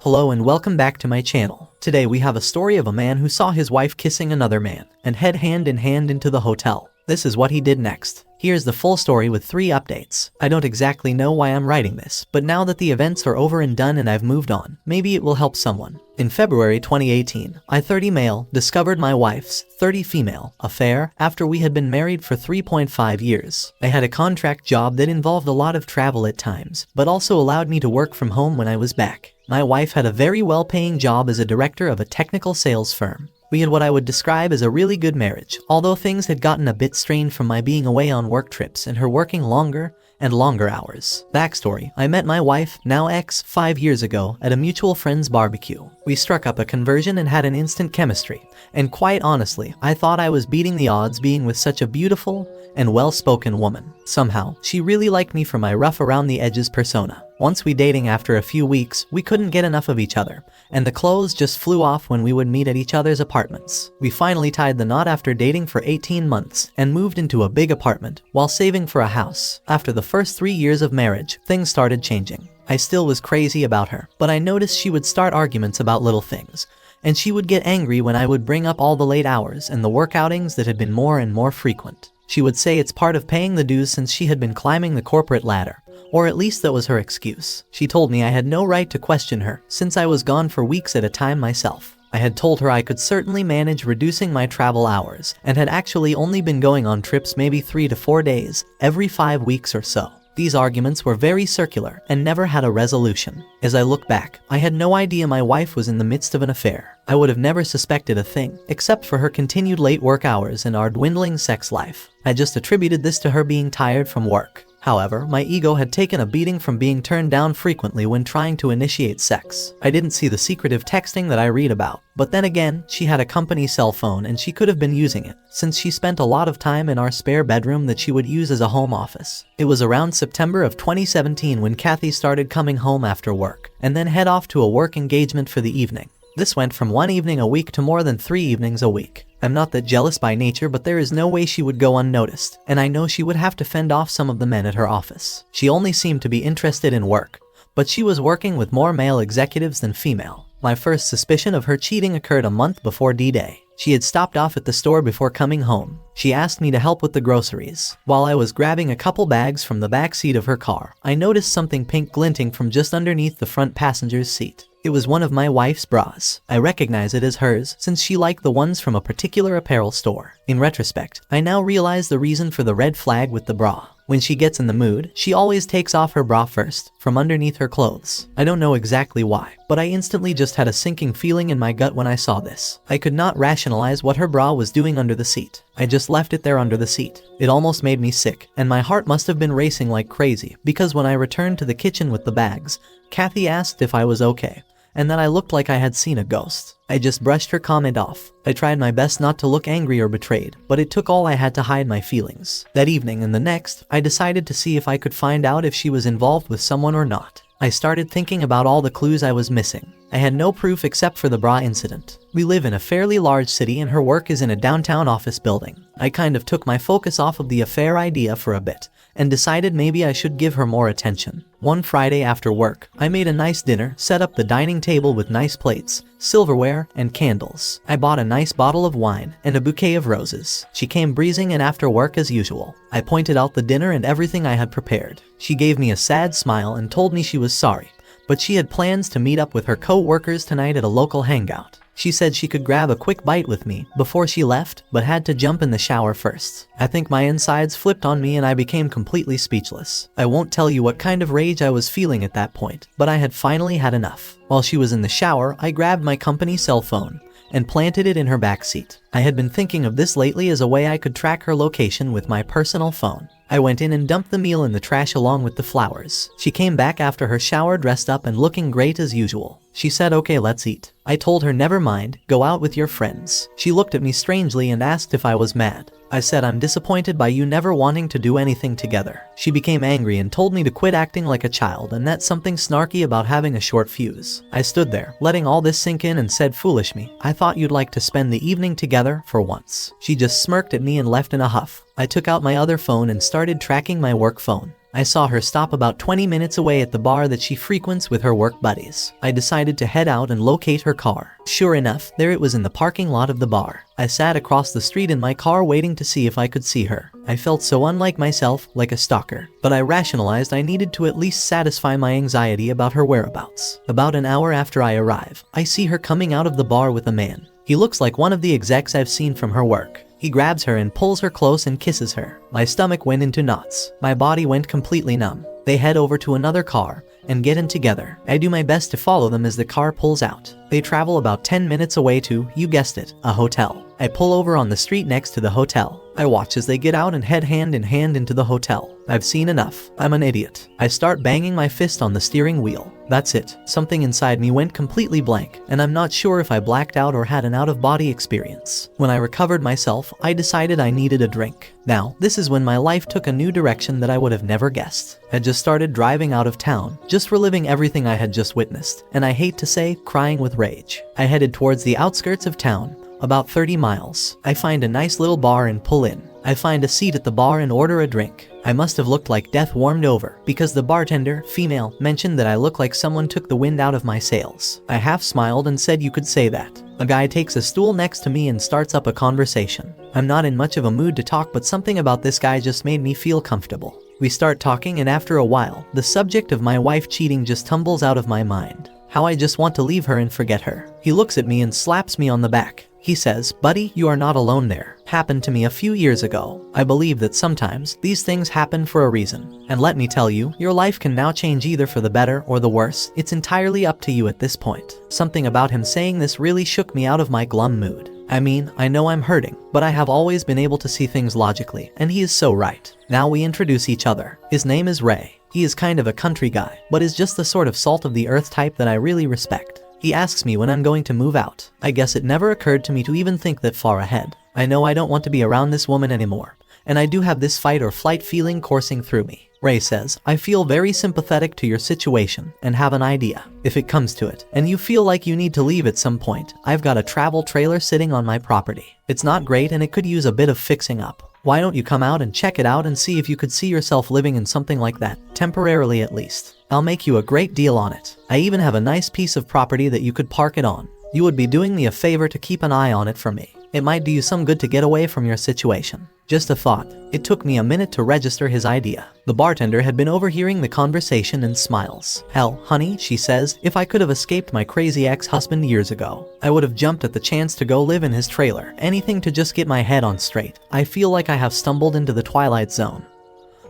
Hello and welcome back to my channel. Today we have a story of a man who saw his wife kissing another man and head hand in hand into the hotel. This is what he did next. Here's the full story with 3 updates. I don't exactly know why I'm writing this, but now that the events are over and done and I've moved on, maybe it will help someone. In February 2018, I, 30 male, discovered my wife's, 30 female, affair after we had been married for 3.5 years. I had a contract job that involved a lot of travel at times, but also allowed me to work from home when I was back. My wife had a very well-paying job as a director of a technical sales firm. We had what I would describe as a really good marriage, although things had gotten a bit strained from my being away on work trips and her working longer and longer hours. Backstory: I met my wife, now ex, 5 years ago at a mutual friend's barbecue. We struck up a conversion and had an instant chemistry, and quite honestly, I thought I was beating the odds being with such a beautiful and well-spoken woman. Somehow, she really liked me for my rough around the edges persona. Once we dating after a few weeks, we couldn't get enough of each other, and the clothes just flew off when we would meet at each other's apartments. We finally tied the knot after dating for 18 months and moved into a big apartment while saving for a house. After the first 3 years of marriage, things started changing. I still was crazy about her, but I noticed she would start arguments about little things, and she would get angry when I would bring up all the late hours and the work outings that had been more and more frequent. She would say it's part of paying the dues since she had been climbing the corporate ladder, or at least that was her excuse. She told me I had no right to question her, since I was gone for weeks at a time myself. I had told her I could certainly manage reducing my travel hours, and had actually only been going on trips maybe 3 to 4 days, every 5 weeks or so. These arguments were very circular and never had a resolution. As I look back, I had no idea my wife was in the midst of an affair. I would have never suspected a thing, except for her continued late work hours and our dwindling sex life. I just attributed this to her being tired from work. However, my ego had taken a beating from being turned down frequently when trying to initiate sex. I didn't see the secretive texting that I read about, but then again, she had a company cell phone and she could have been using it, since she spent a lot of time in our spare bedroom that she would use as a home office. It was around September of 2017 when Kathy started coming home after work, and then head off to a work engagement for the evening. This went from 1 evening a week to more than 3 evenings a week. I'm not that jealous by nature, but there is no way she would go unnoticed, and I know she would have to fend off some of the men at her office. She only seemed to be interested in work, but she was working with more male executives than female. My first suspicion of her cheating occurred a month before D-Day. She had stopped off at the store before coming home. She asked me to help with the groceries. While I was grabbing a couple bags from the back seat of her car, I noticed something pink glinting from just underneath the front passenger's seat. It was one of my wife's bras. I recognize it as hers since she liked the ones from a particular apparel store. In retrospect, I now realize the reason for the red flag with the bra. When she gets in the mood, she always takes off her bra first, from underneath her clothes. I don't know exactly why, but I instantly just had a sinking feeling in my gut when I saw this. I could not rationalize what her bra was doing under the seat. I just left it there under the seat. It almost made me sick, and my heart must have been racing like crazy, because when I returned to the kitchen with the bags, Kathy asked if I was okay, and that I looked like I had seen a ghost. I just brushed her comment off. I tried my best not to look angry or betrayed, but it took all I had to hide my feelings. That evening and the next, I decided to see if I could find out if she was involved with someone or not. I started thinking about all the clues I was missing. I had no proof except for the bra incident. We live in a fairly large city and her work is in a downtown office building. I kind of took my focus off of the affair idea for a bit, and decided maybe I should give her more attention. One Friday after work, I made a nice dinner, set up the dining table with nice plates, silverware, and candles. I bought a nice bottle of wine and a bouquet of roses. She came breezing in after work as usual. I pointed out the dinner and everything I had prepared. She gave me a sad smile and told me she was sorry, but she had plans to meet up with her co-workers tonight at a local hangout. She said she could grab a quick bite with me before she left, but had to jump in the shower first. I think my insides flipped on me and I became completely speechless. I won't tell you what kind of rage I was feeling at that point, but I had finally had enough. While she was in the shower, I grabbed my company cell phone and planted it in her backseat. I had been thinking of this lately as a way I could track her location with my personal phone. I went in and dumped the meal in the trash along with the flowers. She came back after her shower dressed up and looking great as usual. She said, "Okay, let's eat." I told her, "Never mind, go out with your friends." She looked at me strangely and asked if I was mad. I said, "I'm disappointed by you never wanting to do anything together." She became angry and told me to quit acting like a child and that something snarky about having a short fuse. I stood there, letting all this sink in and said, "Foolish me. I thought you'd like to spend the evening together for once." She just smirked at me and left in a huff. I took out my other phone and started tracking my work phone. I saw her stop about 20 minutes away at the bar that she frequents with her work buddies. I decided to head out and locate her car. Sure enough, there it was in the parking lot of the bar. I sat across the street in my car waiting to see if I could see her. I felt so unlike myself, like a stalker. But I rationalized I needed to at least satisfy my anxiety about her whereabouts. About an hour after I arrive, I see her coming out of the bar with a man. He looks like one of the execs I've seen from her work. He grabs her and pulls her close and kisses her. My stomach went into knots. My body went completely numb. They head over to another car and get in together. I do my best to follow them as the car pulls out. They travel about 10 minutes away to, you guessed it, a hotel. I pull over on the street next to the hotel. I watch as they get out and head hand in hand into the hotel. I've seen enough. I'm an idiot. I start banging my fist on the steering wheel. That's it. Something inside me went completely blank, and I'm not sure if I blacked out or had an out-of-body experience. When I recovered myself, I decided I needed a drink. Now, this is when my life took a new direction that I would have never guessed. I just started driving out of town, just reliving everything I had just witnessed, and I hate to say, crying with rage. I headed towards the outskirts of town, about 30 miles. I find a nice little bar and pull in. I find a seat at the bar and order a drink. I must have looked like death warmed over, because the bartender, female, mentioned that I look like someone took the wind out of my sails. I half smiled and said you could say that. A guy takes a stool next to me and starts up a conversation. I'm not in much of a mood to talk, but something about this guy just made me feel comfortable. We start talking, and after a while, the subject of my wife cheating just tumbles out of my mind. How I just want to leave her and forget her. He looks at me and slaps me on the back. He says, buddy, you are not alone there. Happened to me a few years ago. I believe that sometimes these things happen for a reason. And let me tell you, your life can now change either for the better or the worse. It's entirely up to you at this point. Something about him saying this really shook me out of my glum mood. I mean, I know I'm hurting, but I have always been able to see things logically, and he is so right. Now we introduce each other. His name is Ray. He is kind of a country guy, but is just the sort of salt of the earth type that I really respect. He asks me when I'm going to move out. I guess it never occurred to me to even think that far ahead. I know I don't want to be around this woman anymore, and I do have this fight or flight feeling coursing through me. Ray says, I feel very sympathetic to your situation and have an idea. If it comes to it, and you feel like you need to leave at some point, I've got a travel trailer sitting on my property. It's not great and it could use a bit of fixing up. Why don't you come out and check it out and see if you could see yourself living in something like that, temporarily at least. I'll make you a great deal on it. I even have a nice piece of property that you could park it on. You would be doing me a favor to keep an eye on it for me. It might do you some good to get away from your situation. Just a thought. It took me a minute to register his idea. The bartender had been overhearing the conversation and smiles. Hell, honey, she says, if I could have escaped my crazy ex-husband years ago, I would have jumped at the chance to go live in his trailer. Anything to just get my head on straight. I feel like I have stumbled into the twilight zone.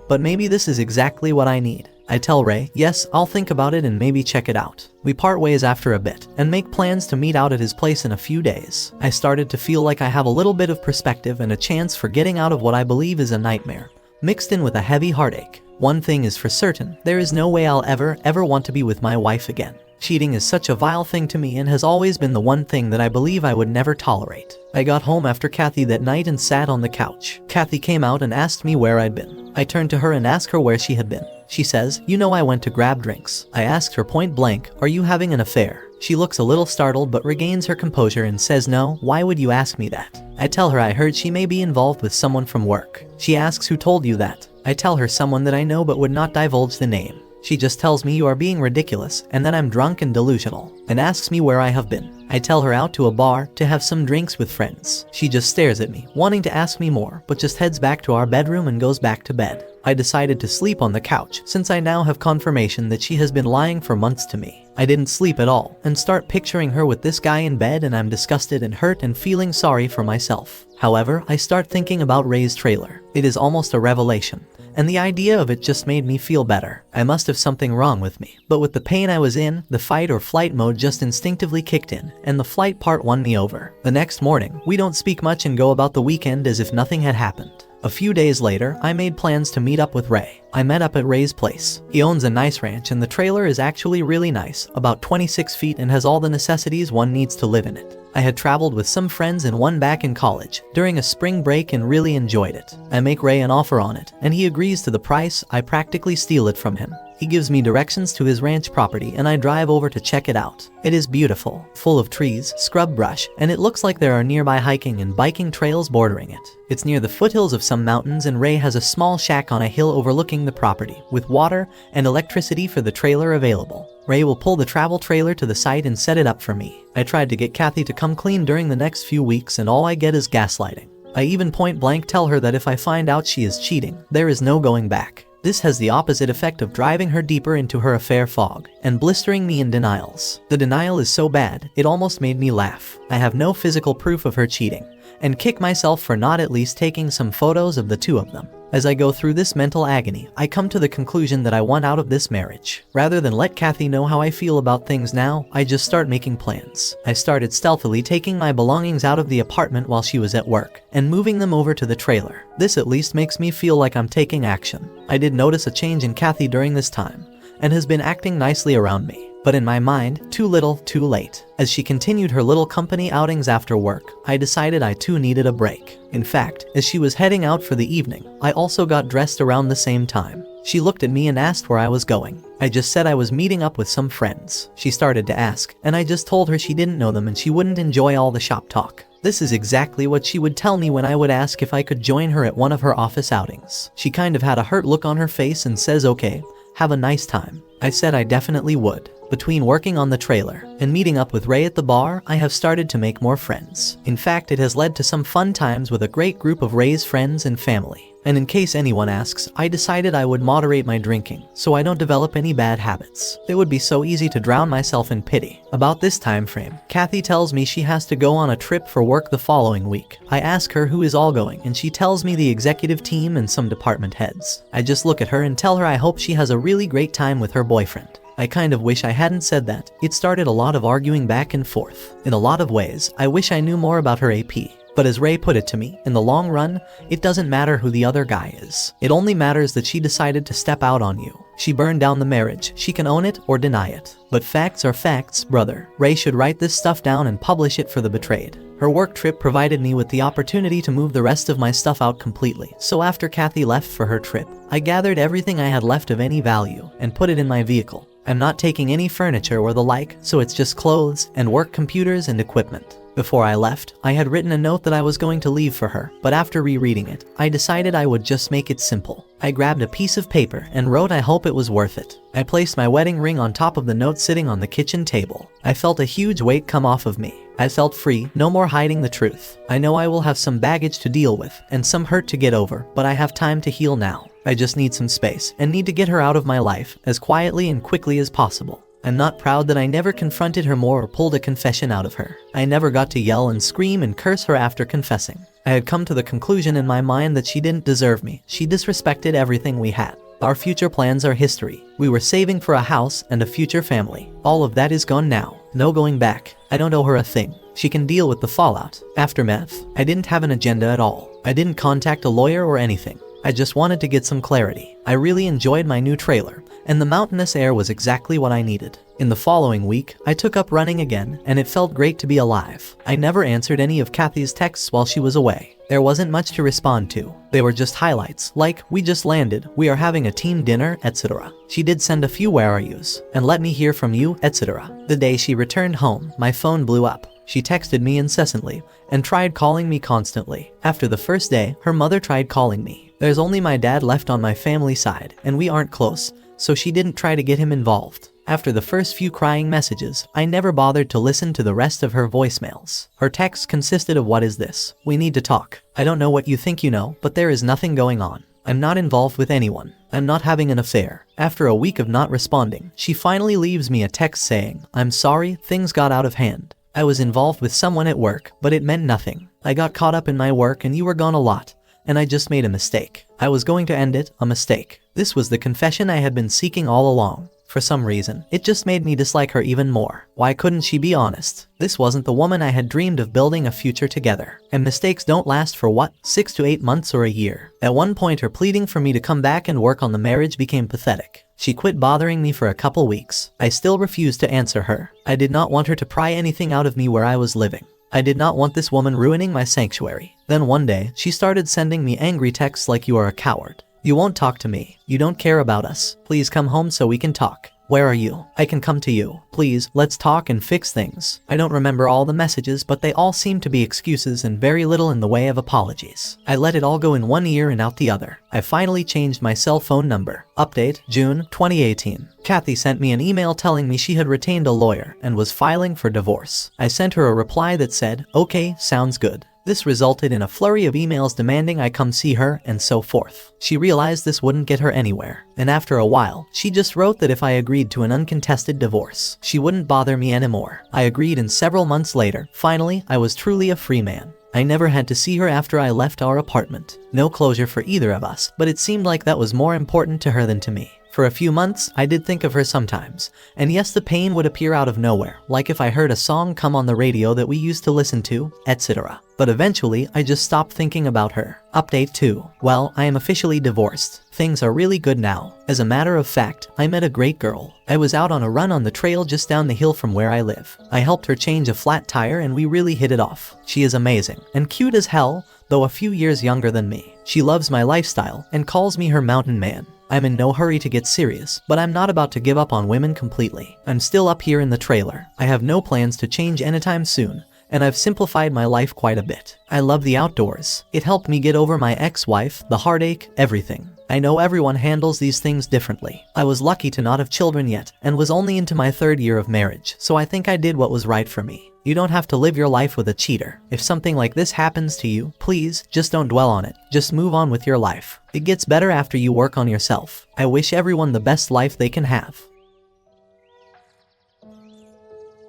But maybe this is exactly what I need. I tell Ray, yes, I'll think about it and maybe check it out. We part ways after a bit and make plans to meet out at his place in a few days. I started to feel like I have a little bit of perspective and a chance for getting out of what I believe is a nightmare, mixed in with a heavy heartache. One thing is for certain, there is no way I'll ever want to be with my wife again. Cheating is such a vile thing to me and has always been the one thing that I believe I would never tolerate. I got home after Kathy that night and sat on the couch. Kathy came out and asked me where I'd been. I turned to her and asked her where she had been. She says, you know I went to grab drinks. I asked her point blank, are you having an affair? She looks a little startled but regains her composure and says no, why would you ask me that? I tell her I heard she may be involved with someone from work. She asks who told you that? I tell her someone that I know but would not divulge the name. She just tells me you are being ridiculous and that I'm drunk and delusional, and asks me where I have been. I tell her out to a bar to have some drinks with friends. She just stares at me, wanting to ask me more, but just heads back to our bedroom and goes back to bed. I decided to sleep on the couch since I now have confirmation that she has been lying for months to me. I didn't sleep at all and start picturing her with this guy in bed, and I'm disgusted and hurt and feeling sorry for myself. However, I start thinking about Ray's trailer. It is almost a revelation, and the idea of it just made me feel better. I must have something wrong with me, but with the pain I was in, the fight or flight mode just instinctively kicked in, and the flight part won me over. The next morning, we don't speak much and go about the weekend as if nothing had happened. A few days later, I made plans to meet up with Ray. I met up at Ray's place. He owns a nice ranch and the trailer is actually really nice, about 26 feet, and has all the necessities one needs to live in it. I had traveled with some friends and one back in college during a spring break and really enjoyed it. I make Ray an offer on it, and he agrees to the price. I practically steal it from him. He gives me directions to his ranch property and I drive over to check it out. It is beautiful, full of trees, scrub brush, and it looks like there are nearby hiking and biking trails bordering it. It's near the foothills of some mountains and Ray has a small shack on a hill overlooking the property, with water and electricity for the trailer available. Ray will pull the travel trailer to the site and set it up for me. I tried to get Kathy to come clean during the next few weeks and all I get is gaslighting. I even point blank tell her that if I find out she is cheating, there is no going back. This has the opposite effect of driving her deeper into her affair fog and blistering me in denials. The denial is so bad, it almost made me laugh. I have no physical proof of her cheating and kick myself for not at least taking some photos of the two of them. As I go through this mental agony, I come to the conclusion that I want out of this marriage. Rather than let Kathy know how I feel about things now, I just start making plans. I started stealthily taking my belongings out of the apartment while she was at work and moving them over to the trailer. This at least makes me feel like I'm taking action. I did notice a change in Kathy during this time and has been acting nicely around me. But in my mind, too little, too late. As she continued her little company outings after work, I decided I too needed a break. In fact, as she was heading out for the evening, I also got dressed around the same time. She looked at me and asked where I was going. I just said I was meeting up with some friends. She started to ask, and I just told her she didn't know them and she wouldn't enjoy all the shop talk. This is exactly what she would tell me when I would ask if I could join her at one of her office outings. She kind of had a hurt look on her face and says, "Okay, have a nice time." I said I definitely would. Between working on the trailer and meeting up with Ray at the bar, I have started to make more friends. In fact, it has led to some fun times with a great group of Ray's friends and family. And in case anyone asks, I decided I would moderate my drinking so I don't develop any bad habits. It would be so easy to drown myself in pity. About this time frame, Kathy tells me she has to go on a trip for work the following week. I ask her who is all going and she tells me the executive team and some department heads. I just look at her and tell her I hope she has a really great time with her boyfriend. I kind of wish I hadn't said that. It started a lot of arguing back and forth. In a lot of ways, I wish I knew more about her AP. But as Ray put it to me, in the long run, it doesn't matter who the other guy is. It only matters that she decided to step out on you. She burned down the marriage. She can own it or deny it. But facts are facts, brother. Ray should write this stuff down and publish it for the betrayed. Her work trip provided me with the opportunity to move the rest of my stuff out completely. So after Kathy left for her trip, I gathered everything I had left of any value and put it in my vehicle. I'm not taking any furniture or the like, so it's just clothes and work computers and equipment. Before I left, I had written a note that I was going to leave for her, but after rereading it, I decided I would just make it simple. I grabbed a piece of paper and wrote I hope it was worth it. I placed my wedding ring on top of the note sitting on the kitchen table. I felt a huge weight come off of me. I felt free, no more hiding the truth. I know I will have some baggage to deal with and some hurt to get over, but I have time to heal now. I just need some space and need to get her out of my life as quietly and quickly as possible. I'm not proud that I never confronted her more or pulled a confession out of her. I never got to yell and scream and curse her after confessing. I had come to the conclusion in my mind that she didn't deserve me. She disrespected everything we had. Our future plans are history. We were saving for a house and a future family. All of that is gone now. No going back. I don't owe her a thing. She can deal with the fallout. Aftermath. I didn't have an agenda at all. I didn't contact a lawyer or anything. I just wanted to get some clarity. I really enjoyed my new trailer, and the mountainous air was exactly what I needed. In the following week, I took up running again, and it felt great to be alive. I never answered any of Kathy's texts while she was away. There wasn't much to respond to. They were just highlights, like, "We just landed, we are having a team dinner," etc. She did send a few "where are yous," and "let me hear from you," etc. The day she returned home, my phone blew up. She texted me incessantly and tried calling me constantly. After the first day, her mother tried calling me. There's only my dad left on my family side, and we aren't close, so she didn't try to get him involved. After the first few crying messages, I never bothered to listen to the rest of her voicemails. Her texts consisted of "What is this? We need to talk. I don't know what you think you know, but there is nothing going on. I'm not involved with anyone. I'm not having an affair." After a week of not responding, she finally leaves me a text saying, "I'm sorry, things got out of hand. I was involved with someone at work, but it meant nothing. I got caught up in my work and you were gone a lot, and I just made a mistake. I was going to end it, a mistake." This was the confession I had been seeking all along. For some reason, it just made me dislike her even more. Why couldn't she be honest? This wasn't the woman I had dreamed of building a future together. And mistakes don't last for what? 6 to 8 months or a year. At one point, her pleading for me to come back and work on the marriage became pathetic. She quit bothering me for a couple weeks. I still refused to answer her. I did not want her to pry anything out of me where I was living. I did not want this woman ruining my sanctuary. Then one day, she started sending me angry texts like, "You are a coward. You won't talk to me. You don't care about us. Please come home so we can talk. Where are you? I can come to you. Please, let's talk and fix things. I don't remember all the messages, but they all seem to be excuses and very little in the way of apologies. I let it all go in one ear and out the other. I finally changed my cell phone number. Update, June 2018. Kathy sent me an email telling me she had retained a lawyer and was filing for divorce. I sent her a reply that said, "Okay, sounds good." This resulted in a flurry of emails demanding I come see her and so forth. She realized this wouldn't get her anywhere, and after a while, she just wrote that if I agreed to an uncontested divorce, she wouldn't bother me anymore. I agreed, and several months later, finally, I was truly a free man. I never had to see her after I left our apartment. No closure for either of us, but it seemed like that was more important to her than to me. For a few months, I did think of her sometimes, and yes, the pain would appear out of nowhere, like if I heard a song come on the radio that we used to listen to, etc. But eventually, I just stopped thinking about her. Update 2. Well, I am officially divorced. Things are really good now. As a matter of fact, I met a great girl. I was out on a run on the trail just down the hill from where I live. I helped her change a flat tire and we really hit it off. She is amazing and cute as hell, though a few years younger than me. She loves my lifestyle and calls me her mountain man. I'm in no hurry to get serious, but I'm not about to give up on women completely. I'm still up here in the trailer. I have no plans to change anytime soon, and I've simplified my life quite a bit. I love the outdoors. It helped me get over my ex-wife, the heartache, everything. I know everyone handles these things differently. I was lucky to not have children yet, and was only into my 3rd year of marriage, so I think I did what was right for me. You don't have to live your life with a cheater. If something like this happens to you, please, just don't dwell on it. Just move on with your life. It gets better after you work on yourself. I wish everyone the best life they can have.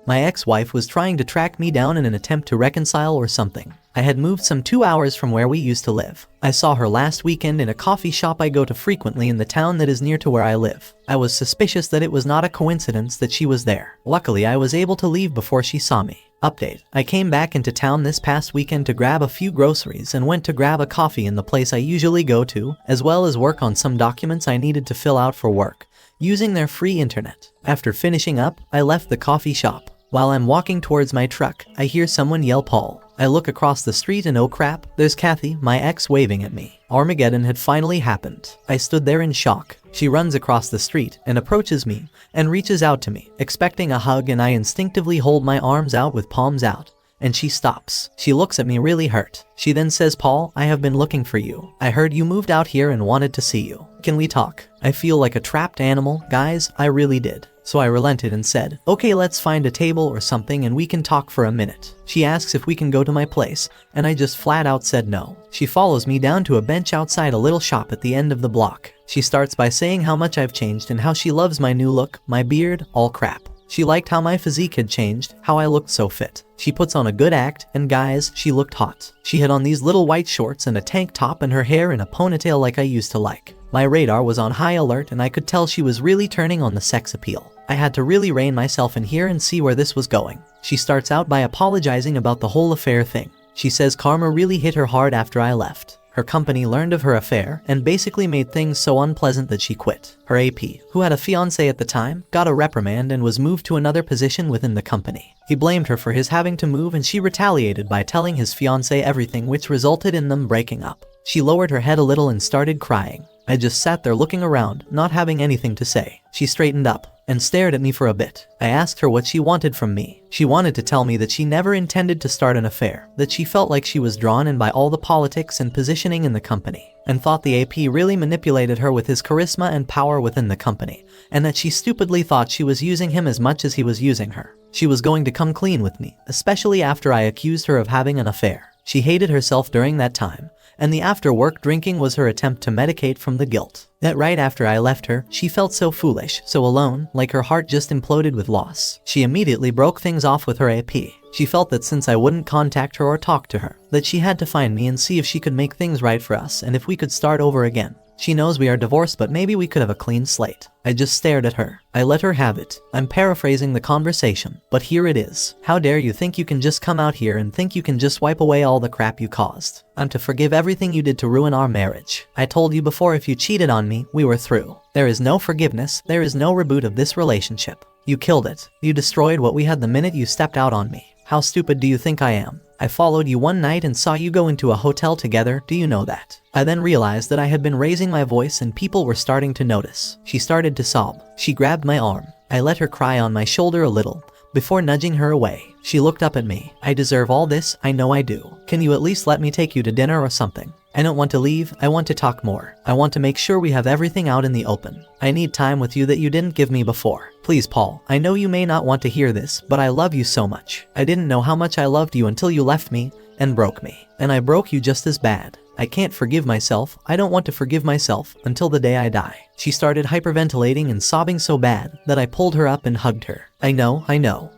My ex-wife was trying to track me down in an attempt to reconcile or something. I had moved some 2 hours from where we used to live. I saw her last weekend in a coffee shop I go to frequently in the town that is near to where I live. I was suspicious that it was not a coincidence that she was there. Luckily, I was able to leave before she saw me. Update. I came back into town this past weekend to grab a few groceries and went to grab a coffee in the place I usually go to, as well as work on some documents I needed to fill out for work, using their free internet. After finishing up, I left the coffee shop. While I'm walking towards my truck, I hear someone yell Paul. I look across the street and oh crap, there's Kathy, my ex, waving at me. Armageddon had finally happened. I stood there in shock. She runs across the street and approaches me and reaches out to me, expecting a hug, and I instinctively hold my arms out with palms out. And she stops. She looks at me really hurt. She then says, "Paul, I have been looking for you. I heard you moved out here and wanted to see you. Can we talk?" I feel like a trapped animal, guys, I really did. So I relented and said, "Okay, let's find a table or something and we can talk for a minute." She asks if we can go to my place, and I just flat out said no. She follows me down to a bench outside a little shop at the end of the block. She starts by saying how much I've changed and how she loves my new look, my beard, all crap. She liked how my physique had changed, how I looked so fit. She puts on a good act, and guys, she looked hot. She had on these little white shorts and a tank top and her hair in a ponytail like I used to like. My radar was on high alert and I could tell she was really turning on the sex appeal. I had to really rein myself in here and see where this was going. She starts out by apologizing about the whole affair thing. She says karma really hit her hard after I left. Her company learned of her affair and basically made things so unpleasant that she quit. Her AP, who had a fiancé at the time, got a reprimand and was moved to another position within the company. He blamed her for his having to move and she retaliated by telling his fiancé everything, which resulted in them breaking up. She lowered her head a little and started crying. I just sat there looking around, not having anything to say. She straightened up and stared at me for a bit. I asked her what she wanted from me. She wanted to tell me that she never intended to start an affair, that she felt like she was drawn in by all the politics and positioning in the company, and thought the AP really manipulated her with his charisma and power within the company, and that she stupidly thought she was using him as much as he was using her. She was going to come clean with me, especially after I accused her of having an affair. She hated herself during that time, and the after-work drinking was her attempt to medicate from the guilt. That right after I left her, she felt so foolish, so alone, like her heart just imploded with loss. She immediately broke things off with her AP. She felt that since I wouldn't contact her or talk to her, that she had to find me and see if she could make things right for us and if we could start over again. She knows we are divorced, but maybe we could have a clean slate. I just stared at her. I let her have it. I'm paraphrasing the conversation, but here it is. How dare you think you can just come out here and think you can just wipe away all the crap you caused? I'm to forgive everything you did to ruin our marriage. I told you before, if you cheated on me, we were through. There is no forgiveness. There is no reboot of this relationship. You killed it. You destroyed what we had the minute you stepped out on me. How stupid do you think I am? I followed you one night and saw you go into a hotel together, do you know that? I then realized that I had been raising my voice and people were starting to notice. She started to sob. She grabbed my arm. I let her cry on my shoulder a little. Before nudging her away, she looked up at me. I deserve all this, I know I do. Can you at least let me take you to dinner or something? I don't want to leave, I want to talk more. I want to make sure we have everything out in the open. I need time with you that you didn't give me before. Please, Paul, I know you may not want to hear this, but I love you so much. I didn't know how much I loved you until you left me and broke me. And I broke you just as bad. I can't forgive myself, I don't want to forgive myself until the day I die. She started hyperventilating and sobbing so bad that I pulled her up and hugged her. I know.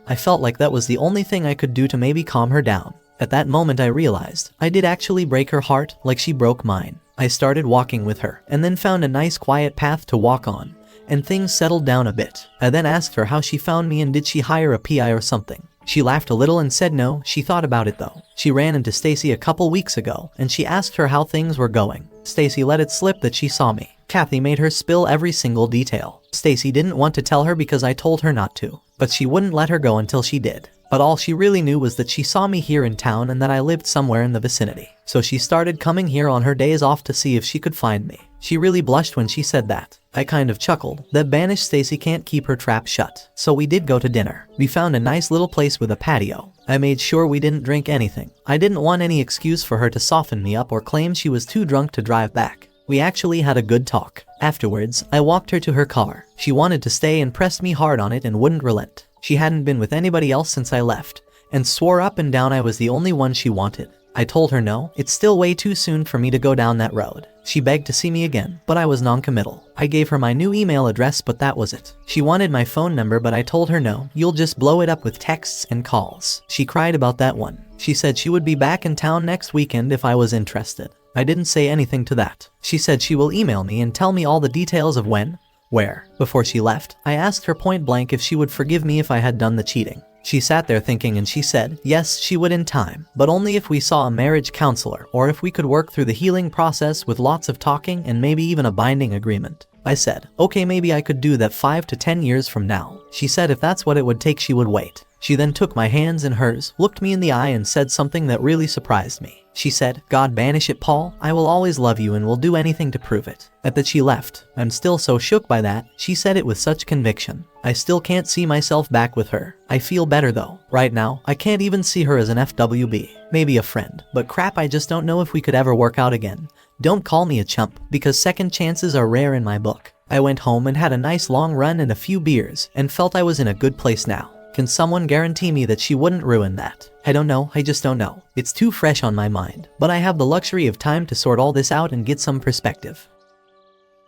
I felt like that was the only thing I could do to maybe calm her down. At that moment I realized I did actually break her heart like she broke mine. I started walking with her and then found a nice quiet path to walk on, and things settled down a bit. I then asked her how she found me and did she hire a PI or something. She laughed a little and said no, she thought about it though. She ran into Stacy a couple weeks ago and she asked her how things were going. Stacy let it slip that she saw me. Kathy made her spill every single detail. Stacy didn't want to tell her because I told her not to, but she wouldn't let her go until she did. But all she really knew was that she saw me here in town and that I lived somewhere in the vicinity. So she started coming here on her days off to see if she could find me. She really blushed when she said that. I kind of chuckled. That banished Stacy can't keep her trap shut. So we did go to dinner. We found a nice little place with a patio. I made sure we didn't drink anything. I didn't want any excuse for her to soften me up or claim she was too drunk to drive back. We actually had a good talk. Afterwards, I walked her to her car. She wanted to stay and pressed me hard on it and wouldn't relent. She hadn't been with anybody else since I left, and swore up and down I was the only one she wanted. I told her no, it's still way too soon for me to go down that road. She begged to see me again, but I was non-committal. I gave her my new email address, but that was it. She wanted my phone number, but I told her no, you'll just blow it up with texts and calls. She cried about that one. She said she would be back in town next weekend if I was interested. I didn't say anything to that. She said she will email me and tell me all the details of when, where. Before she left, I asked her point blank if she would forgive me if I had done the cheating. She sat there thinking and she said, yes, she would in time, but only if we saw a marriage counselor or if we could work through the healing process with lots of talking and maybe even a binding agreement. I said, okay, maybe I could do that 5 to 10 years from now. She said if that's what it would take, she would wait. She then took my hands in hers, looked me in the eye and said something that really surprised me. She said, God banish it, Paul, I will always love you and will do anything to prove it. At that she left. I'm still so shook by that. She said it with such conviction. I still can't see myself back with her. I feel better though. Right now, I can't even see her as an FWB. Maybe a friend. But crap, I just don't know if we could ever work out again. Don't call me a chump, because second chances are rare in my book. I went home and had a nice long run and a few beers, and felt I was in a good place now. Can someone guarantee me that she wouldn't ruin that? I don't know, I just don't know. It's too fresh on my mind, but I have the luxury of time to sort all this out and get some perspective.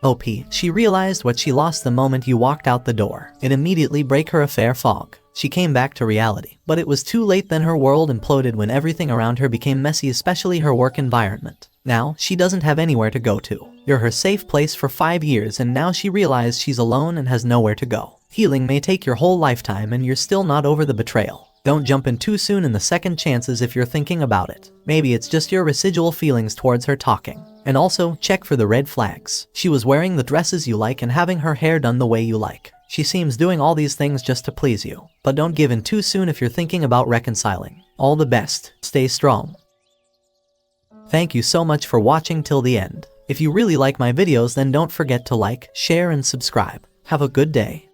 OP, she realized what she lost the moment you walked out the door. It immediately broke her a fair fog. She came back to reality, but it was too late. Then her world imploded when everything around her became messy, especially her work environment. Now, she doesn't have anywhere to go to. You're her safe place for 5 years, and now she realized she's alone and has nowhere to go. Healing may take your whole lifetime and you're still not over the betrayal. Don't jump in too soon in the second chances if you're thinking about it. Maybe it's just your residual feelings towards her talking. And also, check for the red flags. She was wearing the dresses you like and having her hair done the way you like. She seems doing all these things just to please you. But don't give in too soon if you're thinking about reconciling. All the best. Stay strong. Thank you so much for watching till the end. If you really like my videos, then don't forget to like, share and subscribe. Have a good day.